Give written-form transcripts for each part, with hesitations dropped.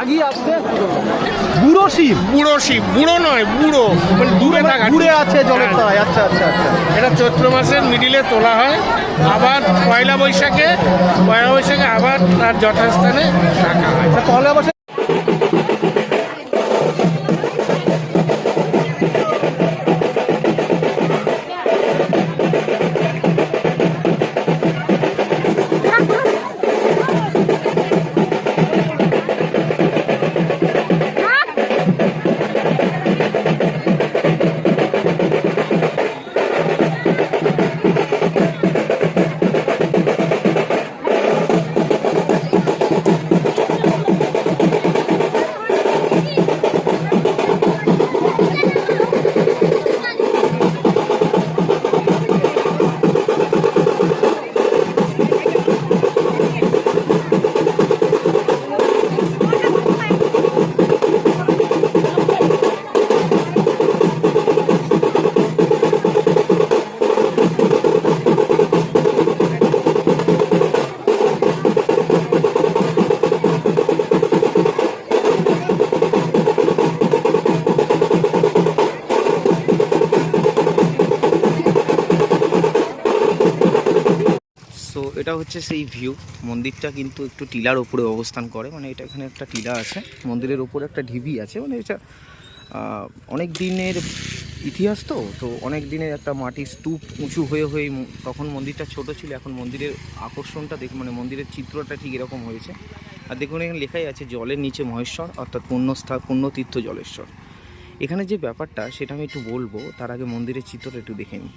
আগিয়ে আসছে বুড়ো শিব। বুড়ো শিব, বুড়ো নয় বুড়ো, মানে দূরে থাকা, ঘুরে আছে জলের তলায়। আচ্ছা আচ্ছা আচ্ছা। এটা চৈত্র মাসের মিডিলে তোলা হয়, আবার পয়লা বৈশাখে আবার তার যথাস্থানে রাখা হয়। পয়লা বৈশাখ সো এটা হচ্ছে সেই ভিউ। মন্দিরটা কিন্তু একটু টিলার উপরে অবস্থান করে, মানে এটা এখানে একটা টিলা আছে, মন্দিরের উপরে একটা ঢিবি আছে, মানে এটা অনেক দিনের ইতিহাস। তো তো অনেক দিনের একটা মাটির স্তূপ উঁচু হয়ে হয়ে তখন মন্দিরটা ছোট ছিল, এখন মন্দিরের আকর্ষণটা মানে মন্দিরের চিত্রটা ঠিক এরকম হয়েছে। আর দেখুন এখানে লেখাই আছে জলের নিচে মহেশ্বর, অর্থাৎ পুণ্যতীর্থ জলেশ্বর। এখানে যে ব্যাপারটা সেটা আমি একটু বলবো, তার আগে মন্দিরের চিত্রটা একটু দেখে নিই।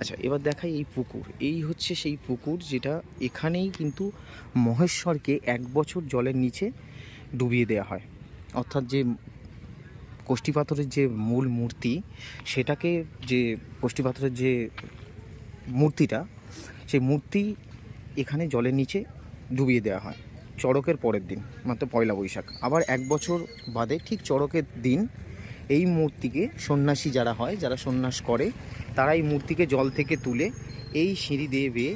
আচ্ছা, এবার দেখাই এই পুকুর। এই হচ্ছে সেই পুকুর যেটা এখানেই কিন্তু মহেশ্বরকে 1 বছর জলের নিচে ডুবিয়ে দেওয়া হয়। অর্থাৎ যে কষ্টি পাথরের যে মূল মূর্তি, সেটাকে যে কষ্টি পাথরের যে মূর্তিটা, সেই মূর্তি এখানে জলের নিচে ডুবিয়ে দেওয়া হয় চড়কের পরের দিন, মাত্র পয়লা বৈশাখ। আবার 1 বছর বাদে ঠিক চড়কের দিন এই মূর্তিকে সন্ন্যাসী যারা হয়, যারা সন্ন্যাস করে, তারা এই মূর্তিকে জল থেকে তুলে এই সিঁড়ি দিয়ে বেয়ে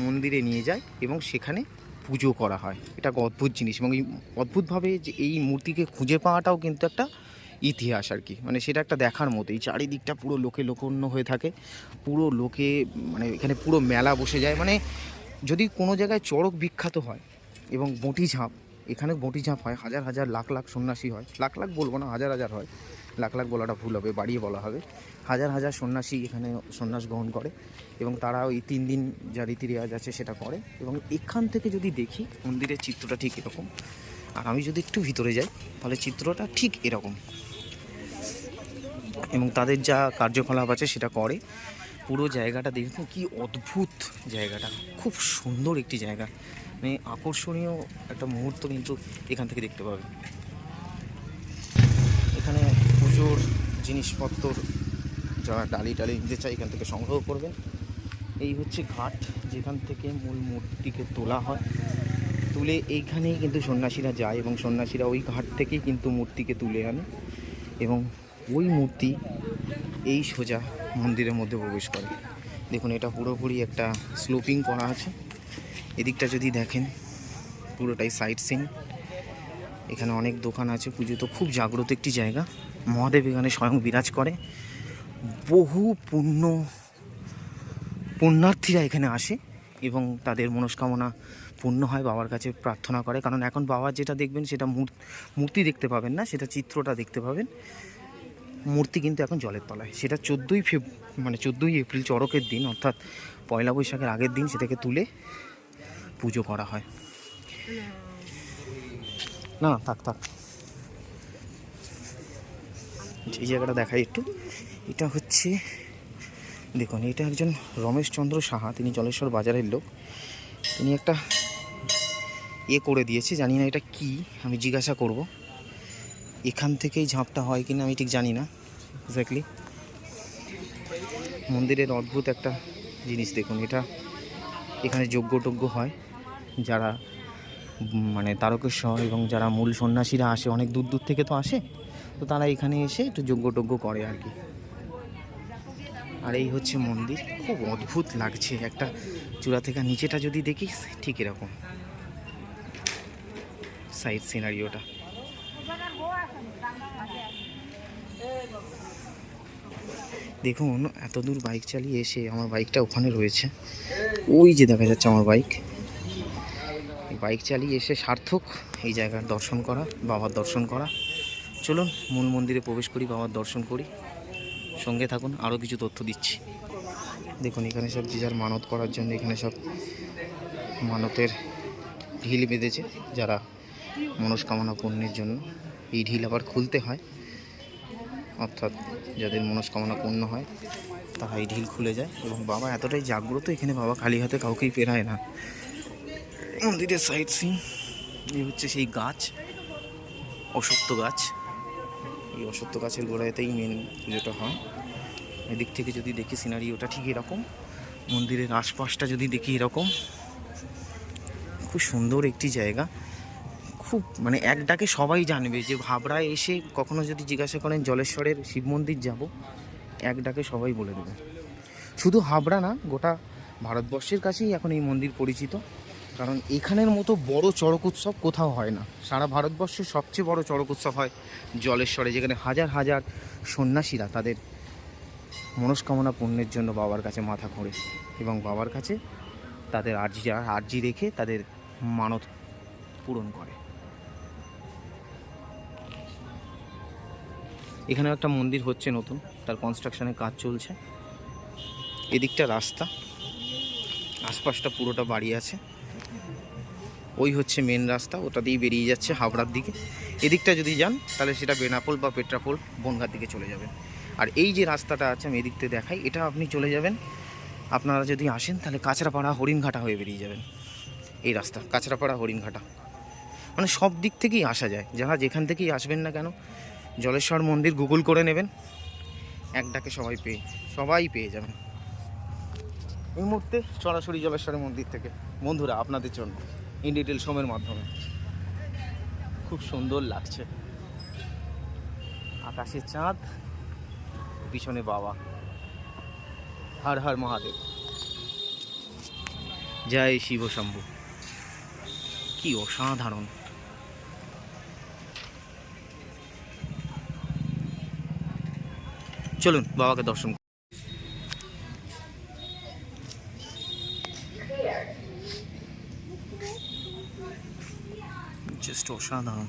মন্দিরে নিয়ে যায় এবং সেখানে পুজো করা হয়। এটা এক অদ্ভুত জিনিস, এবং এই অদ্ভুতভাবে যে এই মূর্তিকে খুঁজে পাওয়াটাও কিন্তু একটা ইতিহাস আর কি। মানে সেটা একটা দেখার মতো। এই চারিদিকটা পুরো লোকে লোকন্য হয়ে থাকে, পুরো লোকে, মানে এখানে পুরো মেলা বসে যায়। মানে যদি কোনো জায়গায় চড়ক বিখ্যাত হয় এবং বঁটি ঝাঁপ, এখানে বঁটি ঝাঁপ হয়, হাজার হাজার লাখ লাখ সন্ন্যাসী হয়, লাখ লাখ বলবো না, হাজার হাজার হয়, লাখ লাখ বলাটা ভুল হবে, বাড়িয়ে বলা হবে। হাজার হাজার সন্ন্যাসী এখানে সন্ন্যাস গ্রহণ করে এবং তারা ওই 3 দিন যা রীতি রেওয়াজ আছে সেটা করে। এবং এখান থেকে যদি দেখি মন্দিরের চিত্রটা ঠিক এরকম, আর আমি যদি একটু ভিতরে যাই তাহলে চিত্রটা ঠিক এরকম, এবং তাদের যা কার্যকলাপ আছে সেটা করে। পুরো জায়গাটা দেখুন কি অদ্ভুত জায়গাটা, খুব সুন্দর একটি জায়গা, মানে আকর্ষণীয় একটা মুহূর্ত কিন্তু এখান থেকে দেখতে পাবে। এখানে পুজোর জিনিসপত্র যারা ডালি নিতে চায় এখান থেকে সংগ্রহ করবেন। এই হচ্ছে ঘাট, যেখান থেকে মূল মূর্তিকে তোলা হয়, তুলে এইখানেই কিন্তু সন্ন্যাসীরা যায় এবং সন্ন্যাসীরা ওই ঘাট থেকেই কিন্তু মূর্তিকে তুলে আনে এবং ওই মূর্তি এই সোজা মন্দিরের মধ্যে প্রবেশ করে। দেখুন এটা পুরোপুরি একটা স্লোপিং করা আছে। এদিকটা যদি দেখেন পুরোটাই সাইট সিন। এখানে অনেক দোকান আছে। পুজো তো খুব জাগ্রত একটি জায়গা। মহাদেব এখানে স্বয়ং বিরাজ করে। বহু পুণ্যার্থীরা এখানে আসে এবং তাদের মনস্কামনা পূর্ণ হয়, বাবার কাছে প্রার্থনা করে। কারণ এখন বাবার যেটা দেখবেন সেটা মূর্তি দেখতে পাবেন না, সেটা চিত্রটা দেখতে পাবেন। মূর্তি কিন্তু এখন জলের তলায়। সেটা 14ই এপ্রিল চড়কের দিন, অর্থাৎ পয়লা বৈশাখের আগের দিন সেটাকে তুলে পুজো করা হয়। না থাক এই জায়গাটা দেখাই একটু। এটা হচ্ছে দেখুন, এটা একজন রমেশচন্দ্র সাহা, তিনি জলেশ্বর বাজারের লোক। তিনি একটা করে দিয়েছে, জানি না এটা কি, আমি জিজ্ঞাসা করব। এখান থেকেই ঝাঁপটা হয় কিনা আমি ঠিক জানি না এক্স্যাক্টলি। মন্দিরের অদ্ভুত একটা জিনিস দেখুন, এটা এখানে যজ্ঞ হয়, যারা মানে তারকেশ্বর এবং যারা মূল সন্ন্যাসীরা আসে, অনেক দূর দূর থেকে তো আসে, তো তারা এখানে এসে একটু যজ্ঞ করে আর কি। আর এই হচ্ছে মন্দির, খুব অদ্ভুত লাগছে। একটা চূড়া থেকে নিচেটা যদি দেখি ঠিক এরকম। সাইড সিনারিওটা। দেখুন এত দূর বাইক চালিয়ে এসে আমার বাইকটা ওখানে রয়েছে, ওই যে দেখা যাচ্ছে আমার বাইক। এই বাইক চালিয়ে এসে সার্থক এই জায়গার দর্শন করা, বাবার দর্শন করা। চলুন মূল মন্দিরে প্রবেশ করি, বাবার দর্শন করি, সঙ্গে থাকুন, আরও কিছু তথ্য দিচ্ছি। দেখুন এখানে সব যে যার মানত করার জন্য এখানে সব মানতের ঢিল বেঁধেছে, যারা মনস্কামনা পূর্ণের জন্য। এই ঢিল আবার খুলতে হয়, অর্থাৎ যাদের মনস্কামনা পূর্ণ হয় তারা এই ঢিল খুলে যায়। এবং বাবা এতটাই জাগ্রত, এখানে বাবা খালি হাতে কাউকেই পেরায় না। মন্দিরের সাইড সিন, এই হচ্ছে সেই গাছ, অশ্বত্থ গাছ। এই অশ্বত্থ গাছের গোড়াতেই মেন পুজোটা হয়। এদিক থেকে যদি দেখি সিনারিওটা ঠিক এরকম, মন্দিরের আশপাশটা যদি দেখি এরকম, খুব সুন্দর একটি জায়গা। খুব মানে এক ডাকে সবাই জানবে যে হাবড়ায় এসে কখনো যদি জিজ্ঞাসা করেন জলেশ্বরের শিব মন্দির যাব, এক ডাকে সবাই বলে দেবে। শুধু হাবড়া না, গোটা ভারতবর্ষের কাছেই এখন এই মন্দির পরিচিত। কারণ এখানের মতো বড় চড়ক উৎসব কোথাও হয় না। সারা ভারতবর্ষের সবচেয়ে বড় চড়ক উৎসব হয় জলেশ্বরে, যেখানে হাজার হাজার সন্ন্যাসীরা তাদের মনস্কামনা পূর্ণের জন্য বাবার কাছে মাথা ঘোরে এবং বাবার কাছে তাদের আর্জি রেখে তাদের মানত পূরণ করে। এখানেও একটা মন্দির হচ্ছে নতুন, তার কনস্ট্রাকশনের কাজ চলছে। এদিকটা রাস্তা, আশপাশটা পুরোটা বাড়ি আছে। ওই হচ্ছে মেন রাস্তা, ওটা দিয়েই বেরিয়ে যাচ্ছে হাবড়ার দিকে। এদিকটা যদি যান তাহলে সেটা বেনাপোল বা পেট্রাপোল বনগাঁর দিকে চলে যাবেন। আর এই যে রাস্তাটা আছে আমি এদিকতে দেখাই, এটা আপনি চলে যাবেন, আপনারা যদি আসেন তাহলে কাঁচরাপাড়া হরিণঘাটা হয়ে বেরিয়ে যাবেন। এই রাস্তা কাঁচরাপাড়া হরিণঘাটা, মানে সব দিক থেকেই আসা যায়। যারা যেখান থেকেই আসবেন না কেন, জলেশ্বর মন্দির গুগল করে নেবেন, এক ডাকে সবাই পেয়ে যাবেন। এই মুহূর্তে সরাসরি জলেশ্বরের মন্দির থেকে বন্ধুরা আপনাদের জন্য ইন ডিটেল শোমের মাধ্যমে খুব সুন্দর লাগছে। আকাশে চাঁদ, পিছনে বাবা, হর হর মহাদেব, জয় শিব শম্ভু। কি অসাধারণ! চলুন বাবাকে দর্শন করি। জাস্ট অসাধারণ।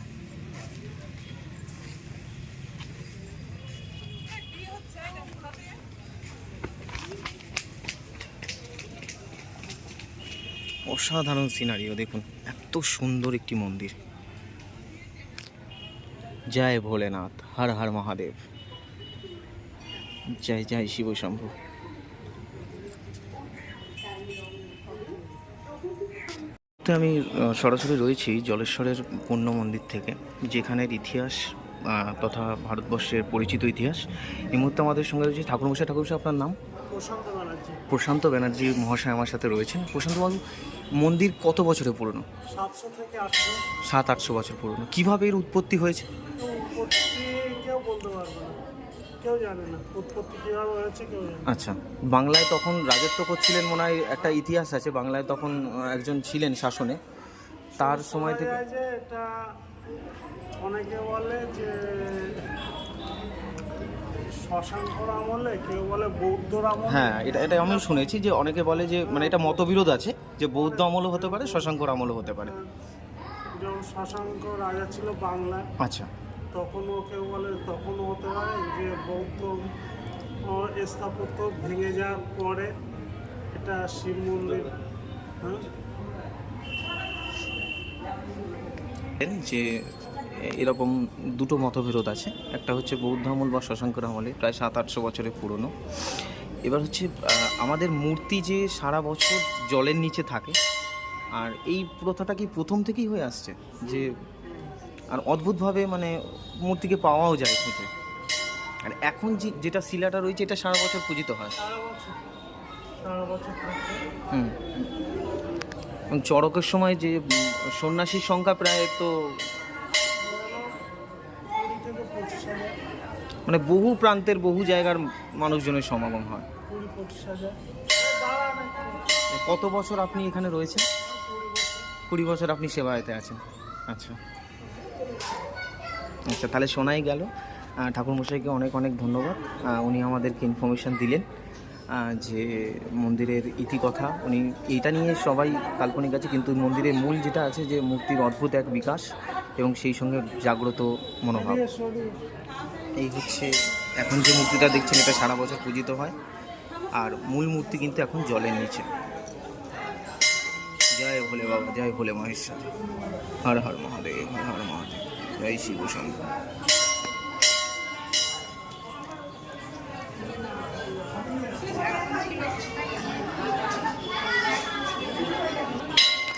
অসাধারণ সিনারিও দেখুন, এত সুন্দর একটি মন্দির। জয় ভোলেনাথ, হর হর মহাদেব, জয় জয় শিব শম্ভু। তো আমি সরাসরি রয়েছি জলেশ্বরের পূর্ণ মন্দির থেকে, যেখানের ইতিহাস তথা ভারতবর্ষের পরিচিত ইতিহাস। এই মুহূর্তে আমাদের সঙ্গে রয়েছে ঠাকুরমশাই। আপনার নাম? প্রশান্ত ব্যানার্জি মহাশয় আমার সাথে রয়েছেন। প্রশান্তবাবু, মন্দির কত বছরের পুরনো? 700 থেকে 800। 700-800 বছর পুরনো। কিভাবে এর উৎপত্তি হয়েছে? উৎপত্তি কেউ বলতে পারবে না, কেউ জানে না উৎপত্তি কীভাবে হয়েছে, কেউ জানে না। আচ্ছা, বাংলায় তখন রাজত্ব করছিলেন মনে হয়, একটা ইতিহাস আছে, বাংলায় তখন একজন ছিলেন শাসনে, তার সময় থেকে। যে এটা অনেকে বলে যে শশাঙ্কর আমলে, কেউ বলে বৌদ্ধর আমলে। হ্যাঁ, এটা আমি শুনেছি যে অনেকে বলে যে মানে এটা মতবিরোধ আছে যে বৌদ্ধ আমলও হতে পারে, শশাঙ্কর আমলও হতে পারে। যখন শশাঙ্ক রাজা ছিল বাংলায়, আচ্ছা, তখনও কেউ বলে তখনও হতে পারে যে বৌদ্ধ স্থাপত্য ভেঙে যাওয়ার পরে এটা শিব মন্দির। হ্যাঁ, যে এরকম দুটো মতবিরোধ আছে, একটা হচ্ছে বৌদ্ধ আমল বা শশাঙ্কর আমলে, প্রায় 700-800 বছরের পুরনো। এবার হচ্ছে আমাদের মূর্তি যে সারা বছর জলের নিচে থাকে, আর এই প্রথাটা কি প্রথম থেকেই হয়ে আসছে? যে আর অদ্ভুতভাবে মানে মূর্তিকে পাওয়াও যায় খুঁজে। আর এখন যেটা শিলাটা রয়েছে এটা সারা বছর পূজিত হয়। সারা বছর হুম, এবং চড়কের সময় যে সন্ন্যাসীর সংখ্যা প্রায় তো মানে বহু প্রান্তের বহু জায়গার মানুষজনের সমাগম হয়। 20-25 কত বছর আপনি এখানে রয়েছেন? 20 বছর আপনি সেবায়তে আছেন। আচ্ছা আচ্ছা, তাহলে শোনাই গেল। ঠাকুরমশাইকে অনেক অনেক ধন্যবাদ। উনি আমাদেরকে ইনফরমেশান দিলেন যে মন্দিরের ইতিকথা। উনি এইটা নিয়ে সবাই কাল্পনিক আছে, কিন্তু মন্দিরের মূল যেটা আছে যে মূর্তির অদ্ভুত এক বিকাশ এবং সেই সঙ্গে জাগ্রত মনোভাব। এই হচ্ছে এখন যে মূর্তিটা দেখছেন, এটা সারা বছর পূজিত হয়। আর মূল মূর্তি কিন্তু এখন জলের নিচে। জয় ভোলে বাবা, জয় ভোলে মহেশ্বর, হর হর মহাদেব, হর হর মহাদেব, জয় শিব শঙ্কর।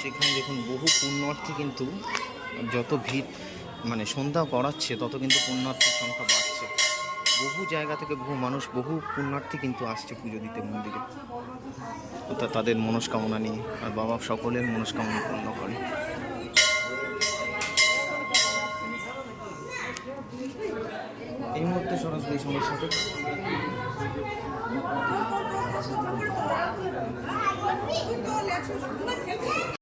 সেখানে দেখুন বহু পুণ্যার্থী, কিন্তু যত ভিড় মানে সন্ধ্যা গড়াচ্ছে তত কিন্তু পুণ্যার্থীর সংখ্যা বাড়ছে। বহু জায়গা থেকে বহু মানুষ, বহু পুণ্যার্থী কিন্তু আসছে পুজো দিতে মন্দিরে, অর্থাৎ তাদের মনস্কামনা নিয়ে। আর বাবা সকলের মনস্কামনা পূর্ণ করে। এই মুহূর্তে সরাসরি সমস্যা সাথে